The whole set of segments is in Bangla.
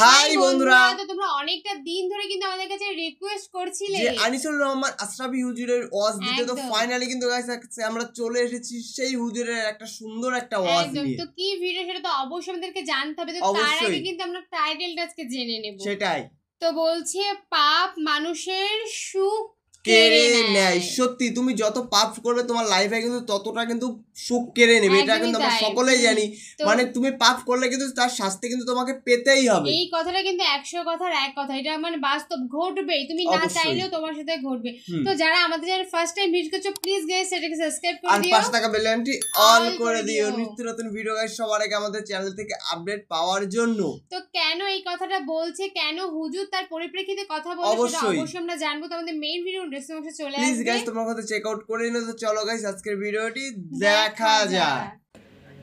হাই বন্ধুরা, তো তোমরা অনেকটা দিন ধরে কিন্তু আমাদের কাছে রিকোয়েস্ট করছিলে যে আনিসুর রহমান আশরাফি হুজুরের ওয়াজ দিতে। তো ফাইনালি কিন্তু গাইস আমরা চলে এসেছি সেই হুজুরের একটা সুন্দর একটা ওয়াজ নিয়ে। তো কি ভিডিও সেটা তো অবশ্যই আমাদেরকে জানতে হবে। তো তার আগে কিন্তু আমরা টাইটেলটা আজকে জেনে নেব। সেটাই তো বলছে পাপ মানুষের সুখ কেড়ে নেয়। সত্যি, তুমি যত পাপ করবে তোমার লাইফে কিন্তু ততটা কিন্তু সুখ কেড়ে নেবে, এটা কিন্তু আমরা সকলেই জানি। মানে তুমি পাপ করলে কিন্তু তার শাস্তি কিন্তু তোমাকে পেতেই হবে। এই কথাটা কিন্তু 100 কথার এক কথা, এটা মানে বাস্তব ঘটবেই, তুমি না চাইলেও তোমার সাথে ঘটবে। তো যারা আমাদের চ্যানেল ফার্স্ট টাইম ভিজিট করছো প্লিজ গাইস এটাকে সাবস্ক্রাইব করে দিও আর পাশে থাকা বেল আইকনটি অন করে দিও নিত্য নতুন ভিডিও গাইস সবার আগে আমাদের চ্যানেল থেকে আপডেট পাওয়ার জন্য। তো কেন এই কথাটা বলছে, কেন হুজুর তার পরিপ্রেক্ষিতে কথা বলছে সেটা অবশ্যই আমরা জানবো। তো আমাদের মেইন ভিডিও ডেসক্রিপশনে চলে আসবে, প্লিজ গাইস তোমরা কথা চেক আউট করে নিও। তো চলো গাইস আজকের ভিডিওটি দেখা যাক।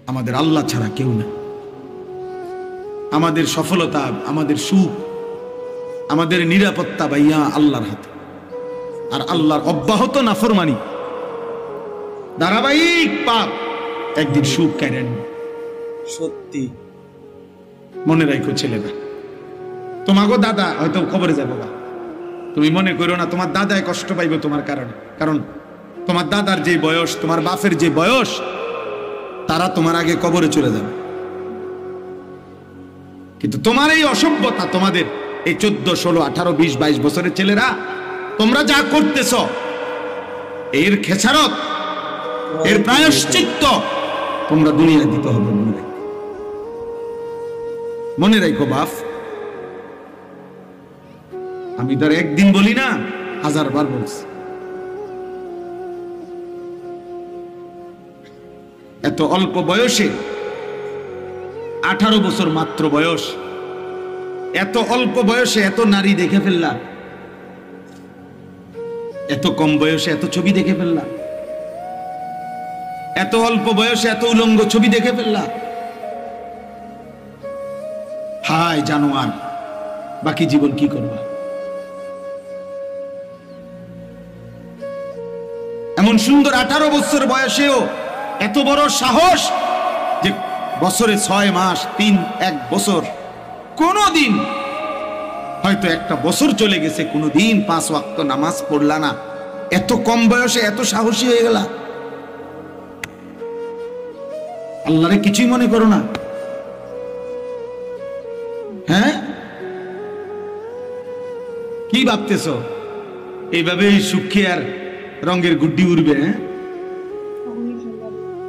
আমাদের আল্লাহ ছাড়া কেউ না। আমাদের সফলতা, আমাদের সুখ, আমাদের নিরাপত্তা ভাইয়া আল্লাহর হাতে। আর আল্লাহর অব্যাহত নাফরমানি, ধারাবাহিক পাপ একদিন সুখ কেড়ে নেবে। সত্যি মনে রাখো ছেলেরা, তোমাকে দাদা হয়তো খবরে যাবো বা তুমি মনে করো না তোমার দাদায় কষ্ট পাইবে তোমার কারণে। কারণ তোমার দাদার যে বয়স, তোমার বাপের যে বয়স, তারা তোমার আগে কবরে চলে যাবে। কিন্তু তোমার এই অসভ্যতা, তোমাদের এই 14, 16, 18, 20, 22 বছরের ছেলেরা তোমরা যা করতেছ, এর খেসারত, এর প্রায়শ্চিত্ত তোমরা দুনিয়া দিতে হবে। মনে রাখো বাপ, আমি তার একদিন বলি না, 1000 বার বলছি। এত অল্প বয়সে, 18 বছর মাত্র বয়স, এত অল্প বয়সে এত নারী দেখে ফেললা, এত কম বয়সে এত ছবি দেখে ফেললা, এত অল্প বয়সে এত উলঙ্গ ছবি দেখে ফেললা। হায় জানোয়ার, বাকি জীবন কি করবা? এমন সুন্দর 18 বছর বয়সেও এত বড় সাহস যে বছরে 6 মাস, 1 বছর, কোনদিন হয়তো একটা বছর চলে গেছে, কোনদিন 5 ওয়াক্ত নামাজ পড়লা না। এত কম বয়সে এত সাহসী হয়ে গেলা। আল্লাহরে কিছুই মনে করো না? হ্যাঁ, কি ভাবতেছ? এইভাবে সুখে আর রঙের গুড্ডি উড়বে? হ্যাঁ,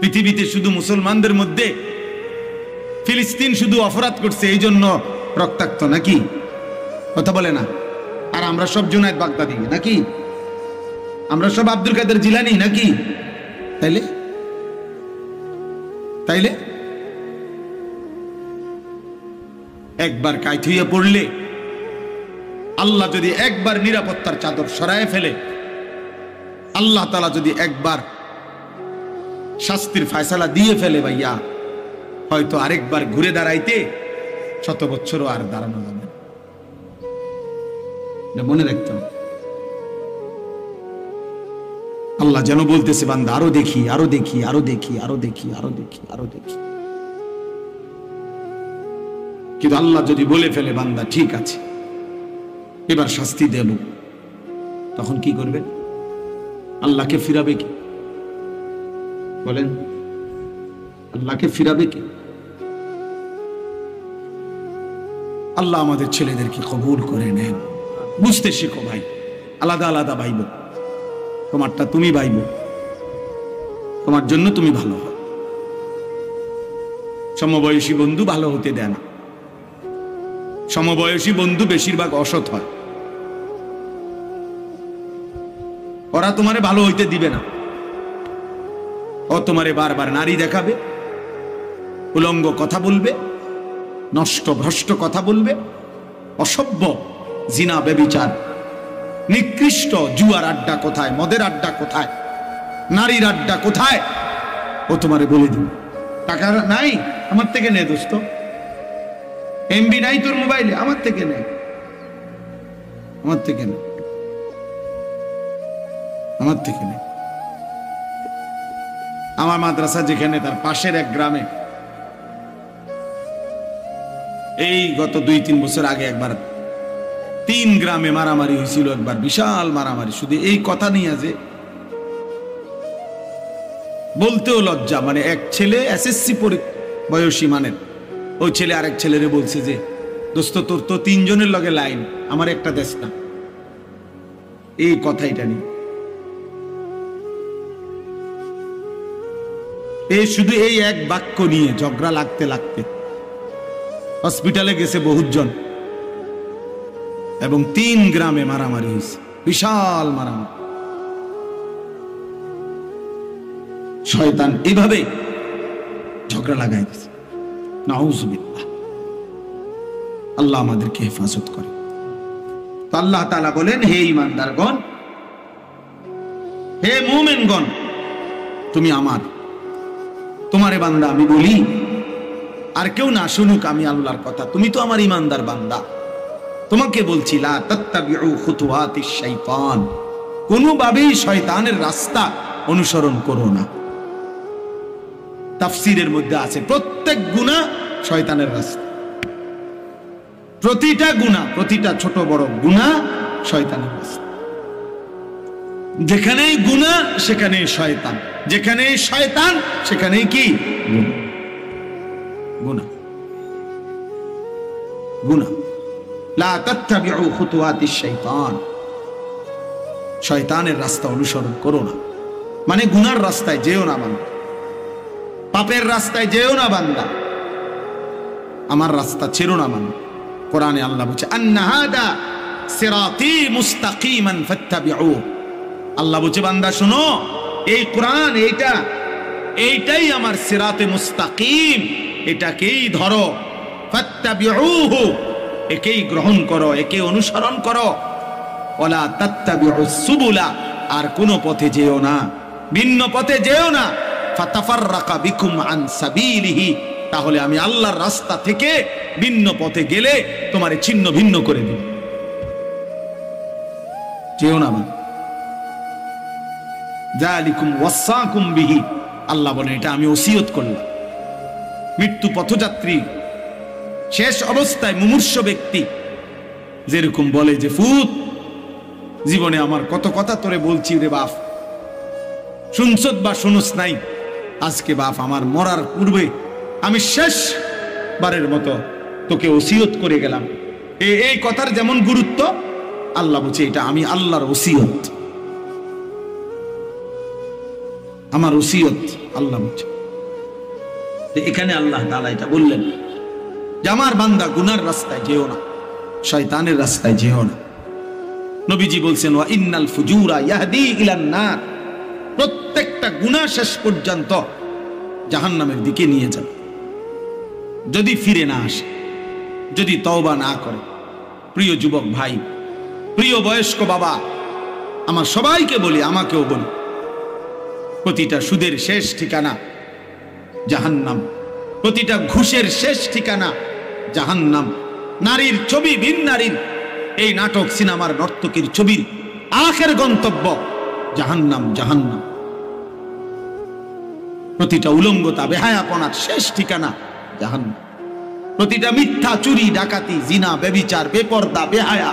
পৃথিবীতে শুধু মুসলমানদের মধ্যে ফিলিস্তিন শুধু অপরাধ করছে এই জন্য রক্তাক্ত নাকি? কথা বলে না? আর আমরা সব জুনায়েদ বাগদাদি নাকি? আমরা সব আব্দুল কাদের জিলানী নাকি? তাইলে তাইলে একবার কাইত হইয়া পড়লে, আল্লাহ যদি একবার নিরাপত্তার চাদর সরায় ফেলে, আল্লাহ তাআলা যদি একবার শাস্তির ফয়সালা দিয়ে ফেলে ভাইয়া, হয়তো আরেকবার ঘুরে দাঁড়াইতে 100 বছরও আর দাঁড়ানো যাবে না। মনে রাখতে হবে। আল্লাহ যেন বলতেছে, বান্দা আরো দেখি, আরো দেখি, আরো দেখি, আরো দেখি, আরো দেখি, আরো দেখি। কিন্তু আল্লাহ যদি বলে ফেলে, বান্দা ঠিক আছে এবার শাস্তি দেব, তখন কি করবে? আল্লাহকে ফিরাবে কি? বলেন, আল্লাহকে ফিরাবে কি? আল্লাহ আমাদের ছেলেদেরকে কবুল করে নেন। বুঝতে শেখো ভাই, আলাদা আলাদা ভাইব। তোমারটা তুমি ভাইব, তোমার জন্য তুমি ভালো হও। সমবয়সী বন্ধু ভালো হতে দেয় না। সমবয়সী বন্ধু বেশিরভাগ অসৎ হয়। ওরা তোমারে ভালো হইতে দিবে না। ও তোমারে বারবার নারী দেখাবে, উলঙ্গ কথা বলবে, নষ্ট ভ্রষ্ট কথা বলবে, অসভ্য, জিনা, ব্যভিচার, নিকৃষ্ট, জুয়ার আড্ডা কোথায়, মদের আড্ডা কোথায়, নারীর আড্ডা কোথায়, ও তোমারে বলে দিবে। টাকা নাই, আমার থেকে নে দোস্ত। এমবি নাই তোর মোবাইলে, আমার থেকে নে, আমার থেকে নে, আমার থেকে নে। আমার মাদ্রাসা যেখানে, তার পাশের এক গ্রামে এই গত 2-3 বছর আগে একবার 3 গ্রামে মারামারি হয়েছিল, একবার বিশাল মারামারি, শুধু এই কথা নিয়ে যে বলতেও লজ্জা। মানে এক ছেলে এসএসসি বয়সী মানের, ওই ছেলে আরেক ছেলেরে বলছে যে দোস্ত তোর তো 3 জনের লগে লাইন, আমার একটা দেশ না, এই কথাইটা নিয়ে। এই শুধু এই এক বাক্য নিয়ে ঝগড়া লাগতে লাগতে হসপিটালে গেছে বহুজন, এবং 3 গ্রামে মারামারি হয়েছে, বিশাল মারামারি। শয়তান এইভাবে ঝগড়া লাগাই দিয়েছে। নাউজুবিল্লাহ, আল্লাহ আমাদেরকে হেফাজত করে। তো আল্লাহ তাআলা বলেন, হে ঈমানদারগণ, হে মুমিনগণ, তুমি আমার, তোমারে বান্দা আমি বলি, আর কেউ না শুনুক আমি আল্লাহর কথা, তুমি তো আমার ঈমানদার বান্দা, তোমাকে বলছি লা তাত্তাবিউ খুতুওয়াতিশ শাইতান, কোনোভাবেই শয়তানের রাস্তা অনুসরণ করো না। তাফসীরের মধ্যে আছে প্রত্যেক গুনাহ শয়তানের রাস্তা, প্রতিটা গুনাহ, প্রতিটা ছোট বড় গুনাহ শয়তানের রাস্তা। যেখানেই গুনাহ সেখানেই শয়তান, যেখানেই শয়তান সেখানেই কি গুনাহ। গুনাহ, লা তাত্তাবিউ খুতুওয়াতিশ শাইতান, শয়তানের রাস্তা অনুসরণ করো না, মানে গুনার রাস্তায় যেও না বান্দা, পাপের রাস্তায় যেও না বান্দা, আমার রাস্তা ছেড়ো না বান্দা। কোরআনে আল্লাহ বলছে আন্না হাদা সিরাতি মুস্তাকিমান ফাত্তাবিউ, আল্লাহ বলছে বান্দা শোনো, এই কোরআন এইটাই আমার সিরাতে মুস্তাকিম, এটাকেই ধরো, ফাত্তাবিউহু, একেই গ্রহণ করো, একে অনুসরণ করো, ওয়ালা তাত্তাবিউস সুবুলা, আর কোন পথে যেও না, ভিন্ন পথে যেও না, ফাতাফাররাকা বিকুম আন সাবিলিহি, তাহলে আমি আল্লাহর রাস্তা থেকে ভিন্ন পথে গেলে তোমারে ছিন্ন ভিন্ন করে দেব, যেও না। যালিকুম ওয়াসাকুম বিহি, আল্লাহ বলে এটা আমি ওসিয়ত করলাম। মৃত্যু পথযাত্রী, শেষ অবস্থায় মুমূর্ষ ব্যক্তি যেরকম বলে যে ফুত, জীবনে আমার কত কথা তোরে বলছি রে বাপ, শুনছত বা শুনুস নাই, আজকে বাপ আমার মরার পূর্বে আমি শেষবারের মতো তোকে ওসিয়ত করে গেলাম। এই কথার যেমন গুরুত্ব, আল্লাহ বলছে এটা আমি আল্লাহর ওসিয়ত, আমার ওসিয়ত। আল্লাহ বলছে এখানে আল্লাহ তাআলা এটা বললেন যে আমার বান্দা গুনার রাস্তায় যেও না, শয়তানের রাস্তায় যেও না। নবীজি বলছেন ওয়া ইন্নাল ফুজুরা ইয়াহদি ইলান নার, প্রত্যেকটা গুনাহ শেষ পর্যন্ত জাহান্নামের দিকে নিয়ে যাবে, যদি ফিরে না আসে, যদি তওবা না করে। প্রিয় যুবক ভাই, প্রিয় বয়স্ক বাবা, আমার সবাইকে বলি, আমাকেও বলি, প্রতিটা সুদের শেষ ঠিকানা জাহান্নাম, প্রতিটা ঘুষের শেষ ঠিকানা জাহান্নাম, নারীর ছবি, ভিন নারীর এই নাটক সিনেমার নর্তকীর ছবির আখের গন্তব্য জাহান্নাম, জাহান্নাম। প্রতিটা উলঙ্গতা, বেহায়াপনার শেষ ঠিকানা জাহান্নাম, প্রতিটা মিথ্যা, চুরি, ডাকাতি, জিনা, ব্যভিচার, বেপরদা, বেহায়া,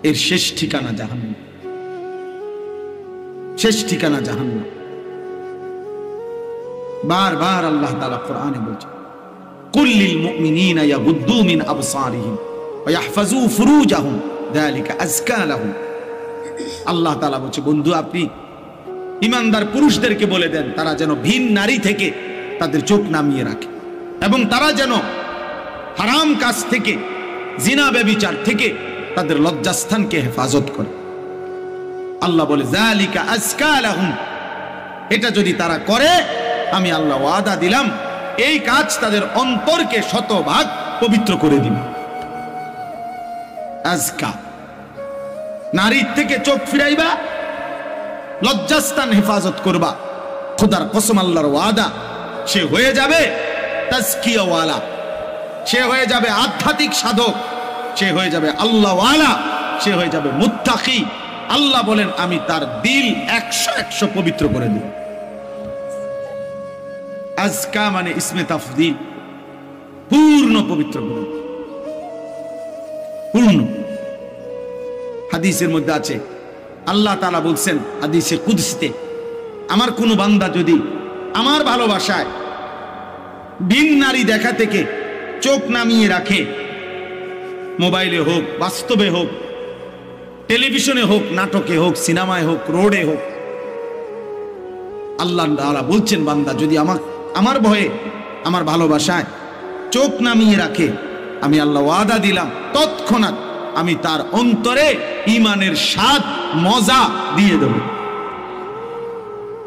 এর শেষ ঠিকানা জাহান্নাম, শেষ ঠিকানা জাহান্নাম। বারবার আল্লাহ তাআলা কোরআনে বলছে কুল্লিল মুমিনিনা ইয়াগুদ্দু মিন আবসারিহিম ওয়া ইয়াহফাজু ফুরুজাহুম যালিকা আযকা লাহুম। আল্লাহ তাআলা বলছে বন্ধু, আপনি ঈমানদার পুরুষদেরকে বলে দেন তারা যেন ভিন নারী থেকে তাদের চোখ নামিয়ে রাখে, এবং তারা যেন হারাম কাজ থেকে, জিনা ব্যভিচার থেকে তাদের লজ্জাস্থানকে হেফাজত করে। আল্লাহ বলে যালিকা আযকা লাহুম, এটা যদি তারা করে আমি আল্লাহ ওয়াদা দিলাম এই কাজ তাদের অন্তরকে শতভাগ পবিত্র করে দিব। আযকা, নারীর থেকে চোখ ফিরাইবা, লজ্জাস্থান হেফাজত করবা, খোদার কসম আল্লাহর ওয়াদা, সে হয়ে যাবে তাজকিয়াওয়ালা, সে হয়ে যাবে আধ্যাত্মিক সাধক, সে হয়ে যাবে আল্লাহওয়ালা, সে হয়ে যাবে মুত্তাকি। আল্লাহ বলেন আমি তার দিল 100 পবিত্র করে দেব। আযকা মানে ইসমে তাফদীল, পূর্ণ পবিত্র গ্রন্থ, পূর্ণ। হাদিসের মধ্যে আছে, আল্লাহ তাআলা বলছেন হাদিসে কুদসিতে, আমার কোন বান্দা যদি আমার ভালোবাসায় ভিন নারী দেখা থেকে চোখ নামিয়ে রাখে, মোবাইলে হোক, বাস্তবে হোক, টেলিভিশনে হোক, নাটকে হোক, সিনেমায় হোক, রোডে হোক, আল্লাহ তাআলা বলছেন বান্দা যদি আমার ভয়ে, আমার ভালোবাসায় চোখ নামিয়ে রাখে, আমি আল্লাহ ওয়াদা দিলাম তৎক্ষণাৎ আমি তার অন্তরে ঈমানের স্বাদ মজা দিয়ে দেব।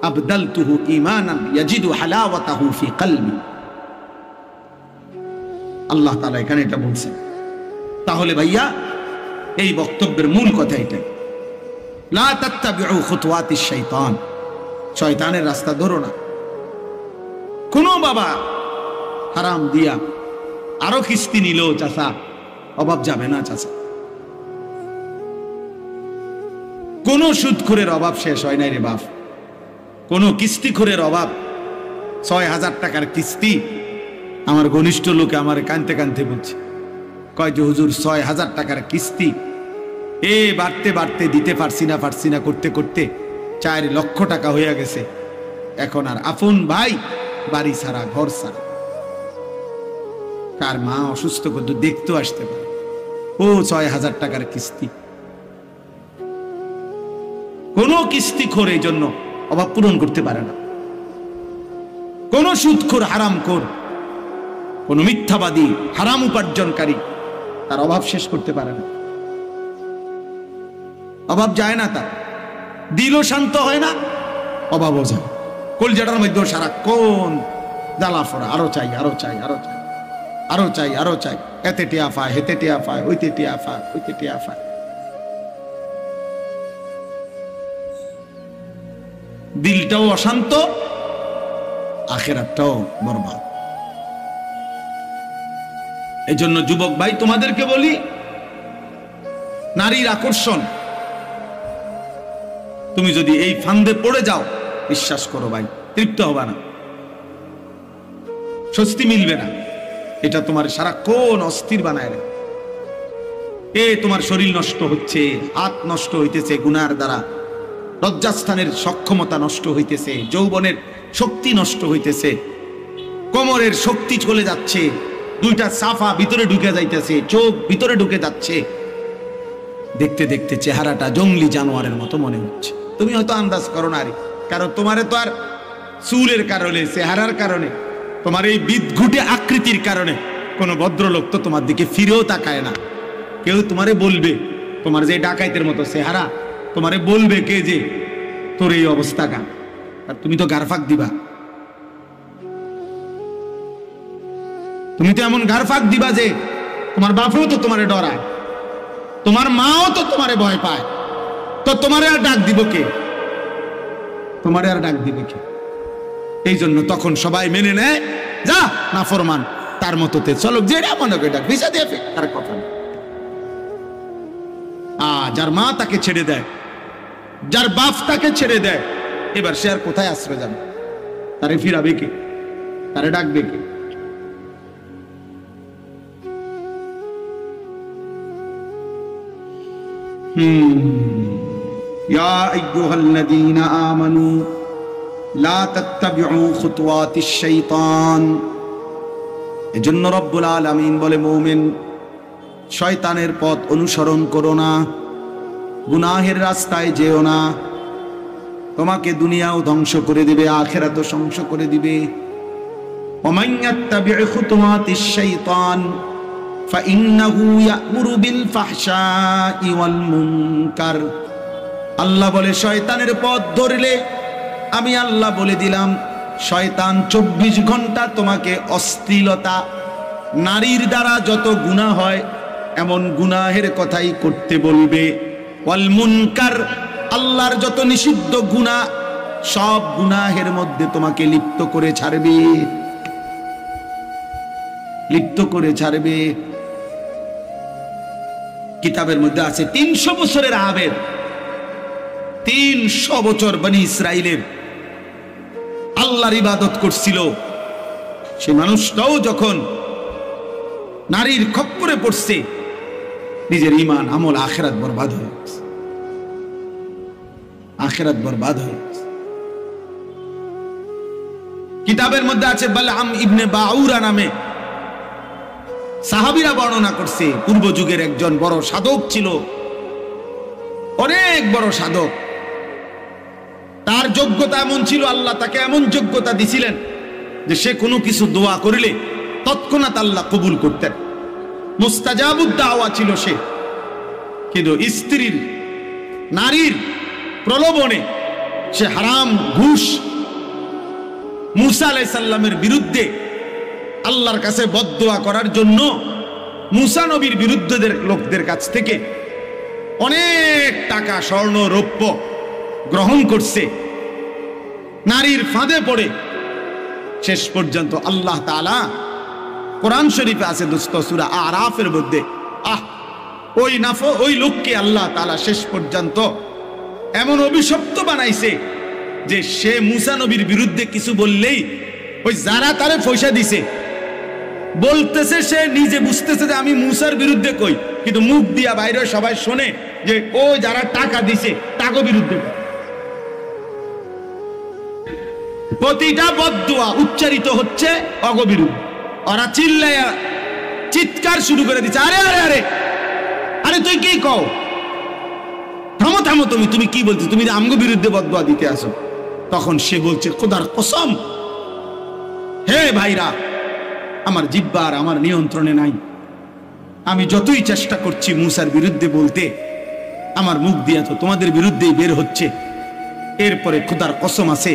আবদালতুহু ঈমানান ইয়াজিদু হালাওয়াতাহু ফি কলবি। আল্লাহ তাআলা এখানে এটা বলছেন। তাহলে ভাইয়া এই বক্তব্যের মূল কথা এটা, লা তাত্তাবিউ খুতুওয়াতিশ শাইতান, শয়তানের রাস্তা ধরো না। কোন বাবা হারাম দিয়া আরো কিস্তি নিল চাচা, অভাব যাবে না চাচা। কোন সুদখোরের অভাব শেষ হয় নাই রে বাপ। কোন কিস্তিখোরের অভাব, ৬,০০০ টাকার কিস্তি। আমার ঘনিষ্ঠ লোকে আমার কানতে কানতে বলছে, কয় যে হুজুর ৬,০০০ টাকার কিস্তি বাড়তে বাড়তে দিতে পারছি না করতে করতে ৪ লক্ষ টাকা হয়ে গেছে। এখন আর আপন ভাই বাড়ি ছাড়া, ঘর ছাড়া। কার মা অসুস্থ করতে দেখতেও আসতে পারে, ও ৬,০০০ টাকার কিস্তি। কোন কিস্তিখোর এই জন্য অভাব পূরণ করতে পারে না। কোন সুদখোর, হারামখোর, কোন মিথ্যাবাদী, হারাম উপার্জনকারী তার অভাব শেষ করতে পারে না। অভাব যায় না তার, দিলও শান্ত হয় না, অভাবও যায়। কলজাটার মধ্যে সারাক্ষণ জ্বালা ফোড়া, আরো চাই, আরো চাই, আরো চাই, আরো চাই, আরো চাই। এতে টিয়া পায়, হেতে টিয়া পায়, ওইতে টিয়া পায়, ওইতে টিয়া পায়। দিলটাও অশান্ত, আখিরাতটাও বরবাদ। এই জন্য যুবক ভাই তোমাদেরকে বলি, নারীর আকর্ষণ, তুমি যদি এই ফান্দে পড়ে যাও, বিশ্বাস করো ভাই, তৃপ্ত হবে না, স্বস্তি মিলবে না। এটা তোমার সারাক্ষণ অস্থির বানায় রাখে। তোমার শরীর নষ্ট হচ্ছে, হাত নষ্ট হইতেছে গুনার দ্বারা, লজ্জাস্থানের সক্ষমতা নষ্ট হইতেছে, যৌবনের শক্তি নষ্ট হইতেছে, কোমরের শক্তি চলে যাচ্ছে, দুইটা সাফা ভিতরে ঢুকে যাইতেছে, চোখ ভিতরে ঢুকে যাচ্ছে। দেখতে দেখতে চেহারাটা জঙ্গলি জানোয়ারের মতো মনে হচ্ছে। তুমি হয়তো আন্দাজ করো না, কারণ তোমারে তো আর চুলের কারণে, চেহারার কারণে, তোমার এই বিদঘুটে আকৃতির কারণে কোন ভদ্রলোক তো তোমার দিকে ফিরেও তাকায় না। কেউ তোমারে বলবে, তোমার যে ডাকাইতের মতো চেহারা, তোমারে বলবে কে যে তোর এই অবস্থা কেন, আর তুমি তো গারফাক দিবা, তুমি তো এমন গারফাক দিবা যে তোমার বাপও তো তোমারে ডরায়, তোমার মাও তো তোমারে ভয় পায়, তো তোমারে আর ডাক দিব কে? তোমারে আর ডাক দিবে কে? এই জন্য তখন সবাই মেনে নেয়, যা নাফরমান, তার মতোতে চলো, যেটা মনে করে ডাক, ভিসা দিয়ে তার কথা নেই। যার মা তাকে ছেড়ে দেয়, যার বাপ তাকে ছেড়ে দেয়, এবার সে আর কোথায় আশ্রয় যাবে? তারে ফিরাবে কে? তারে ডাকবে কে? ইয়া আইয়ুহাল্লাযীনা আমানু লা তাত্তাবিউ খুতুওয়াতিশ শাইতান। এজন্য রব্বুল আলামিন বলে, মুমিন শয়তানের পথ অনুসরণ করো না, গুনাহের রাস্তায় যেও না, তোমাকে দুনিয়াও ধ্বংস করে দিবে, আখিরাতও ধ্বংস করে দিবে। ওমান ইয়াত্তাবিউ খুতুওয়াতিশ শাইতান ফাইন্নাহু ইয়া'মুরু বিল ফাহশাই ওয়াল মুনকার। আল্লাহ বলে, শয়তানের পথ ধরলে আমি আল্লাহ বলে দিলাম, শয়তান 24 ঘন্টা তোমাকে অশ্লীলতা, নারীর দ্বারা যত গুনাহ হয় এমন গুনাহের কথাই করতে বলবে। ওয়াল মুনকার, আল্লাহর যত নিষিদ্ধ গুনাহ, সব গুনাহের মধ্যে তোমাকে লিপ্ত করে ছাড়বে, লিপ্ত করে ছাড়বে। কিতাবের মধ্যে আছে 300 বছরের আবেদ, 300 বছর বনি ইসরাইলের আল্লাহর ইবাদত করছিল। সে মানুষটাও যখন নারীর খপ্পরে পড়ছে, নিজের ঈমান আমল আখিরাত বরবাদ হয়ে গেছে, আখিরাত বরবাদ হয়ে গেছে। কিতাবের মধ্যে আছে বালআম ইবনে বাউরা নামে সাহাবীরা বর্ণনা করছে, পূর্ব যুগের একজন বড় সাধক ছিল, অনেক বড় সাধক। তার যোগ্যতা এমন ছিল, আল্লাহ তাকে এমন যোগ্যতা দিছিলেন যে সে কোনো কিছু দোয়া করলে তৎক্ষণাৎ আল্লাহ কবুল করতেন। মুস্তাজাবুদ দাওয়া ছিল সে। কিন্তু স্ত্রীর, নারীর প্রলোভনে সে হারাম, ঘুষ, মুসা আলাইহিস সালামের বিরুদ্ধে আল্লাহর কাছে বদদোয়া করার জন্য মুসা নবীর বিরুদ্ধে লোকদের কাছ থেকে অনেক টাকা, স্বর্ণ, রৌপ্য গ্রহণ করছে। নারীর ফাঁদে পড়ে শেষ পর্যন্ত আল্লাহ তাআলা কোরআন শরীফে আছে দোস্ত, সূরা আরাফের মধ্যে, ওই লোককে আল্লাহ তাআলা শেষ পর্যন্ত এমন অভিশপ্ত বানাইছে যে সে মুসা নবীর বিরুদ্ধে কিছু বললেই ওই যারা তারে পয়সা দিছে বলতেছে, সে নিজে বুঝতেছে যে আমি মুসার বিরুদ্ধে কই, কিন্তু মুখ দিয়া বাইরে সবাই শোনে যে ও যারা টাকা দিছে তাকে বিরুদ্ধে। প্রতিটা বদদুয়া উচ্চারিত হচ্ছে অগবিরুদ্ধে। ওরা চিল্লায়া চিৎকার শুরু করে দিচ্ছে, আরে আরে আরে আরে তুই কি কও, থামো থামো, তুমি কি বলছো, তুমি আমগো বিরুদ্ধে বদদুয়া দিতে আসো। তখন সে বলছে, খোদার কসম, হে ভাইরা, আমার জিহ্বা আর আমার নিয়ন্ত্রণে নাই। আমি যতই চেষ্টা করছি মুসার বিরুদ্ধে বলতে, আমার মুখ দিয়া তো তোমাদের বিরুদ্ধেই বের হচ্ছে। এরপরে খোদার কসম আছে,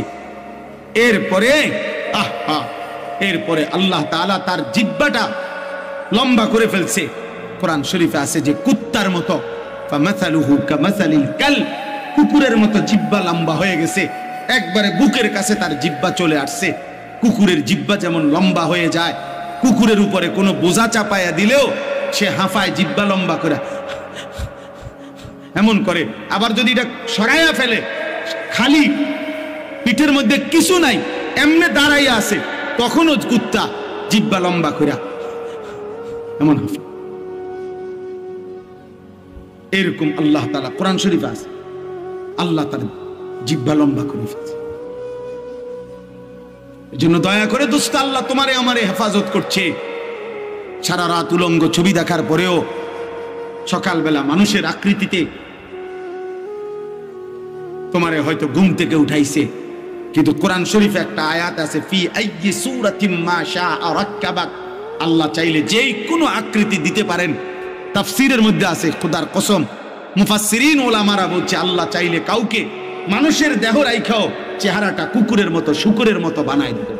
এরপরে আল্লাহ তাআলা তার জিহ্বাটা লম্বা করে ফেলছে। কোরআন শরীফে আছে যে কুত্তার মতো, ফামাসালুহু কামাসালিল কালব, কুকুরের মতো জিহ্বা লম্বা হয়ে গেছে, একবারে বুকের কাছে তার জিহ্বা চলে আসছে। কুকুরের জিহ্বা যেমন লম্বা হয়ে যায়, কুকুরের উপরে কোনো বোঝা চাপায়া দিলেও সে হাঁফায় জিহ্বা লম্বা করে এমন করে। আবার যদি এটা সরাইয়া ফেলে, খালি পিঠের মধ্যে কিছু নাই, এমনি দাঁড়াইয়া আছে, তখনও কুত্তা জিহ্বা লম্বা করে এমন হাঁফায়। এরকম আল্লাহ তাআলা কোরআন শরীফে আছে, আল্লাহ তার জিহ্বা লম্বা করে ফেলছে। এজন্য দয়া করে দোস্ত, আল্লাহ তোমারে আমারে হেফাজত করছে। সারা রাত উলঙ্গ ছবি দেখার পরেও সকালবেলা মানুষের আকৃতিতে তোমারে হয়তো ঘুম থেকে উঠাইছে, কিন্তু কোরআন শরীফে একটা আয়াত আছে, ফি আইয়ি সূরাতিম মা শাআ রাক্কাবাক, আল্লাহ চাইলে যেই কোনো আকৃতি দিতে পারেন। তাফসীরের মধ্যে আছে, খোদার কসম, মুফাসসিরিন ওলামারা বলছে আল্লাহ চাইলে কাউকে মানুষের দেহ রাইখাও চেহারাটা কুকুরের মতো, শূকরের মতো বানায় দিতে।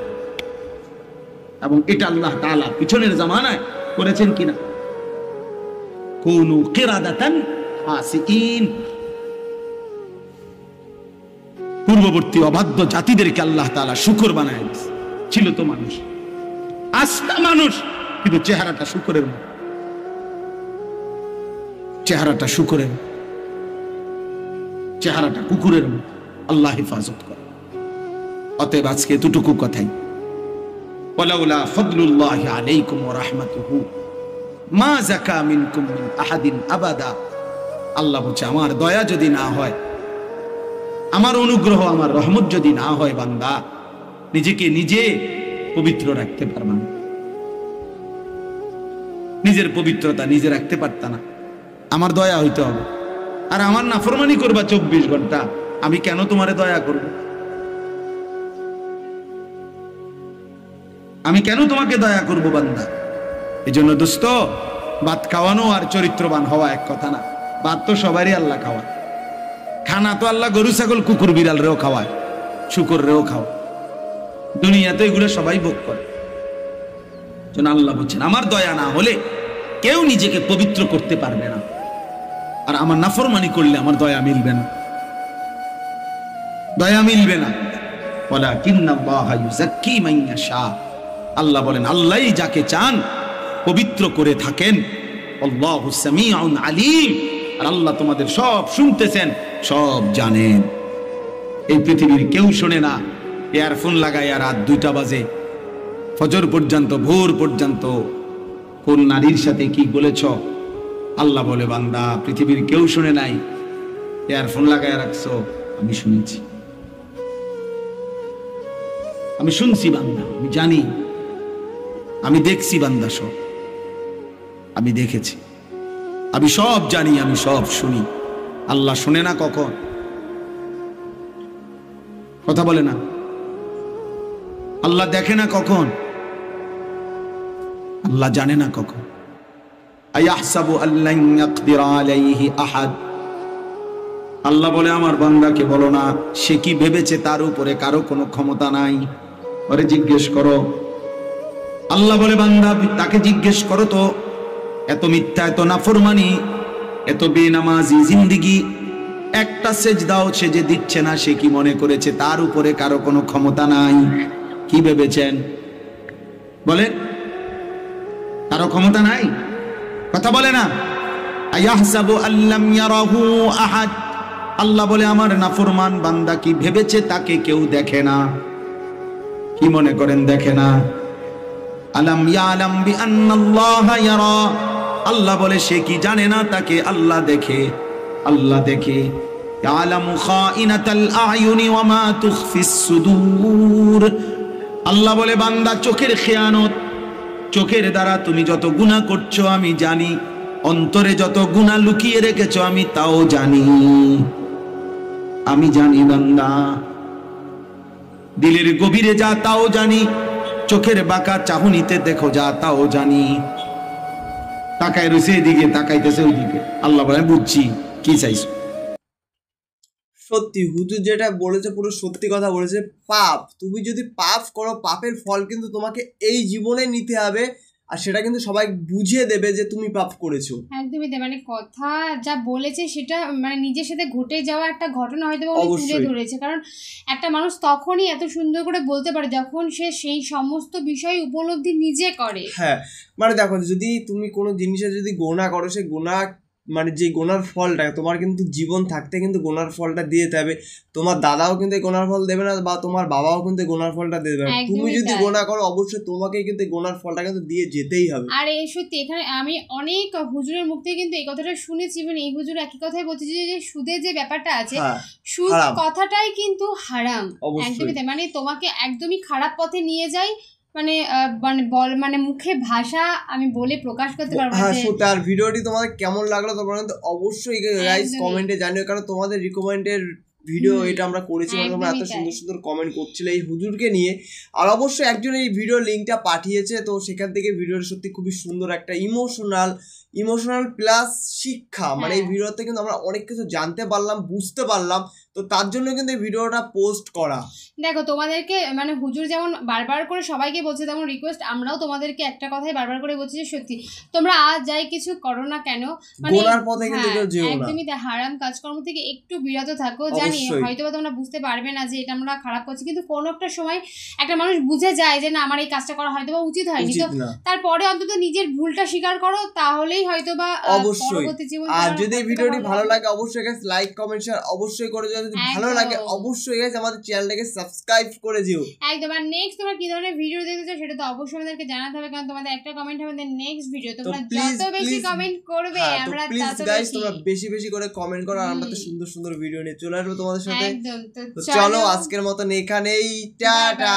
এবং এটা আল্লাহ তাআলা পিছনের জামানায় করেছেন কিনা, কুনু কিরাদাতান ফাসিকিন, পূর্ববর্তী অবাধ্য জাতিদেরকে আল্লাহ তাআলা শূকর বানায় দিয়েছে। ছিল তো মানুষ, আস্তা মানুষ, কিন্তু চেহারাটা শূকরের মতো, চেহারাটা শূকরের, চেহারাটা কুকুরের মতো। আল্লাহ হেফাজত করে। অতএব আজকে এতটুকু কথাই, ওয়ালাউলা ফাদলুল্লাহি আলাইকুম ওয়া রাহমাতুহু মা যাকা মিনকুম মিন আহাদিন আবাদা। আল্লাহ বলছে, আমার দয়া যদি না হয়, আমার অনুগ্রহ, আমার রহমত যদি না হয়, বান্দা নিজেকে নিজে পবিত্র রাখতে পারবা না। নিজের পবিত্রতা নিজে রাখতে পারতা না, আমার দয়া হইতে হবে। আর আমার নাফরমানি করবা 24 ঘন্টা, আমি কেন তোমারে দয়া করব? আমি কেন তোমাকে দয়া করব বান্দা? এই জন্য দোস্ত, ভাত খাওয়ানো আর চরিত্রবান হওয়া এক কথা না। ভাত তো সবারই আল্লাহ খাওয়ায়, খানা তো আল্লাহ গরু ছাগল কুকুর বিড়াল রেও খাওয়ায়, শুকর রেও খাওয়ায়, দুনিয়াতে এগুলো সবাই ভোগ করে। যেন আল্লাহ বলছেন, আমার দয়া না হলে কেউ নিজেকে পবিত্র করতে পারবে না, আর আমার নাফরমানি করলে আমার দয়া মিলবে না, দয়া মিলবে না। ওয়ালাকিন্নাল্লাহা ইউযাক্কি মান ইয়াশা, আল্লাহ বলেন আল্লাহই যাকে চান পবিত্র করে থাকেন। আল্লাহু সামিউন আলিম, আর আল্লাহ তোমাদের সব শুনতেছেন, সব জানেন। এই পৃথিবীর কেউ শোনে না ইয়ারফোন লাগায় রাত 2টা বাজে ফজর পর্যন্ত, ভোর পর্যন্ত কোন নারীর সাথে কি বলেছ? আল্লাহ বলে, বান্দা পৃথিবীর কেউ শুনে নাই, ইয়ারফোন লাগায় রাখছো, আমি শুনেছি, আমি শুনছি বান্দা, আমি জানি, আমি দেখছি বান্দা, সব আমি দেখেছি, আমি সব জানি, আমি সব শুনি। আল্লাহ শুনে না কখন? কথা বলে না। আল্লাহ দেখে না কখন? আল্লাহ জানে না কখন? আয়াহসাবু আল্লান ইয়াকদির আলাইহি আহাদ। আল্লাহ বলে, আমার বান্দাকে বলো না সে কি ভেবেছে তার উপরে কারো কোনো ক্ষমতা নাই, ওরে জিজ্ঞেস করো। আল্লাহ বলে, বান্দা তাকে জিজ্ঞেস করো তো, এত মিথ্যা, এত নাফরমানি, এত বেনামাজি জিন্দেগি, একটা সেজদাও সে যে দিচ্ছে না, সে কি মনে করেছে তার উপরে কারো কোনো ক্ষমতা নাই? কি ভেবেছেন? বলেন, কারো ক্ষমতা নাই? কথা বলে না। আয়াহসাবু আল্লাম ইয়ারাহু আহাদ। আল্লাহ বলে, আমার নাফরমান বান্দা কি ভেবেছে তাকে কেউ দেখে না? কি মনে করেন দেখে না? আলাম ইয়ালাম বিআন্নাল্লাহা ইয়ারা। আল্লাহ বলে, সে কি জানে না তাকে আল্লাহ দেখে? আল্লাহ দেখে। ইয়ালামু খাইনাতাল আয়ুনি ওয়া মা তুখফিস সুদূর। আল্লাহ বলে, বান্দা চোখের খেয়ানত, চোখের দ্বারা তুমি যত গুনাহ করছো আমি জানি, অন্তরে যত গুনাহ লুকিয়ে রেখেছো আমি তাও জানি, আমি জানি বান্দা। দিলের গভীরে যা তাও জানি, চোখের বাঁকা চাহনিতে দেখো যা তাও জানি। তাকায় রয়েছে এদিকে, তাকাইতেছে ওইদিকে। আল্লাহ বলে, বুঝছি কি চাইছো। সত্যি হুজুর যেটা বলেছে পুরো সত্যি কথা বলেছে। পাপ, তুমি যদি পাপ করো, পাপের ফল কিন্তু তোমাকে এই জীবনে নিতে হবে, আর সেটা কিন্তু সবাই বুঝিয়ে দেবে যে তুমি পাপ করেছো। একদমই তাই, মানে কথা যা বলেছে সেটা মানে নিজের সাথে ঘটে যাওয়া একটা ঘটনা হয়তো উনি তুলে ধরেছে। কারণ একটা মানুষ তখনই এত সুন্দর করে বলতে পারে যখন সে সেই সমস্ত বিষয় উপলব্ধি নিজে করে। হ্যাঁ, মানে দেখো, যদি তুমি কোনো জিনিসে যদি গোনা করো, সেই গোনা মানে যে গোনার ফলটা তোমার কিন্তু জীবন থাকতে কিন্তু গোনার ফলটা দিয়ে যেতে হবে। তোমার দাদাও কিন্তু গোনার ফল দেবে না, বা তোমার বাবাও কিন্তু গোনার ফলটা দেবে না। তুমি যদি গোনা করো অবশ্যই তোমাকে কিন্তু গোনার ফলটা কিন্তু দিয়ে যেতেই হবে। আর এই সত্যি এখানে আমি অনেক হুজুরের মুখ থেকে কিন্তু এই কথাটা শুনেছি, মানে এই হুজুর একই কথাই বলছে যে সুদের যে ব্যাপারটা আছে, সুদ কথাটাই কিন্তু হারাম। একদমই তাই, মানে তোমাকে একদমই খারাপ পথে নিয়ে যায়, মানে মানে মুখে ভাষা আমি বলে প্রকাশ করতে পারবো না। আর ভিডিওটি তোমাদের কেমন লাগলো তোমরা কিন্তু অবশ্যই গাইস কমেন্টে জানিও, কারণ তোমাদের রিকমেন্ডের ভিডিও এটা আমরা করেছি, তোমরা এত সুন্দর সুন্দর কমেন্ট করছিলে এই হুজুরকে নিয়ে। আর অবশ্যই একজন এই ভিডিও লিঙ্কটা পাঠিয়েছে, তো সেখান থেকে ভিডিওটা সত্যি খুবই সুন্দর, একটা ইমোশনাল প্লাস শিক্ষা, মানে এই ভিডিওতে কিন্তু আমরা অনেক কিছু জানতে পারলাম, বুঝতে পারলাম, তো তার জন্য কিন্তু এই ভিডিওটা পোস্ট করা। দেখো তোমাদেরকে মানে হুজুর যেমন বারবার করে সবাইকে বলছে, তেমন রিকোয়েস্ট আমরাও তোমাদেরকে একটা কথাই বারবার করে বলছি যে সত্যি তোমরা আজ যাই কিছু করো না কেন, মানে গোনার পথে কিন্তু যেও না, একদমই তাই, হারাম কাজকর্ম থেকে একটু বিরত থাকো। জানি হয়তোবা তোমরা বুঝতে পারবে না যে এটা আমরা খারাপ করছি, কিন্তু কোনো একটা সময় একটা মানুষ বুঝে যায় যে না আমার এই কাজটা করা হয়তোবা উচিত হয়নি, তো তারপরে অন্তত নিজের ভুলটা স্বীকার করো, তাহলেই হয়তোবা পরবর্তী জীবন। আর যদি এই ভিডিওটি ভালো লাগে অবশ্যই গাইস লাইক কমেন্ট শেয়ার অবশ্যই করে দিও, যদি ভালো লাগে অবশ্যই গাইস আমাদের চ্যানেলটাকে সাবস্ক্রাইব করে দিও একদম। আর নেক্সট তোমরা কি ধরনের ভিডিও দেখতে চাও সেটা তো অবশ্যই আমাদেরকে জানাতে হবে, কারণ তোমাদের একটা কমেন্ট আমাদের নেক্সট ভিডিও, তোমরা যত বেশি কমেন্ট করবে আমরা তত বেশি, তোমরা বেশি বেশি করে কমেন্ট করো, আর আমরা তো সুন্দর সুন্দর ভিডিও নিয়ে চলে আসবো তোমাদের সাথে। একদম, তো চলো আজকের মতন এখানেই, টাটা।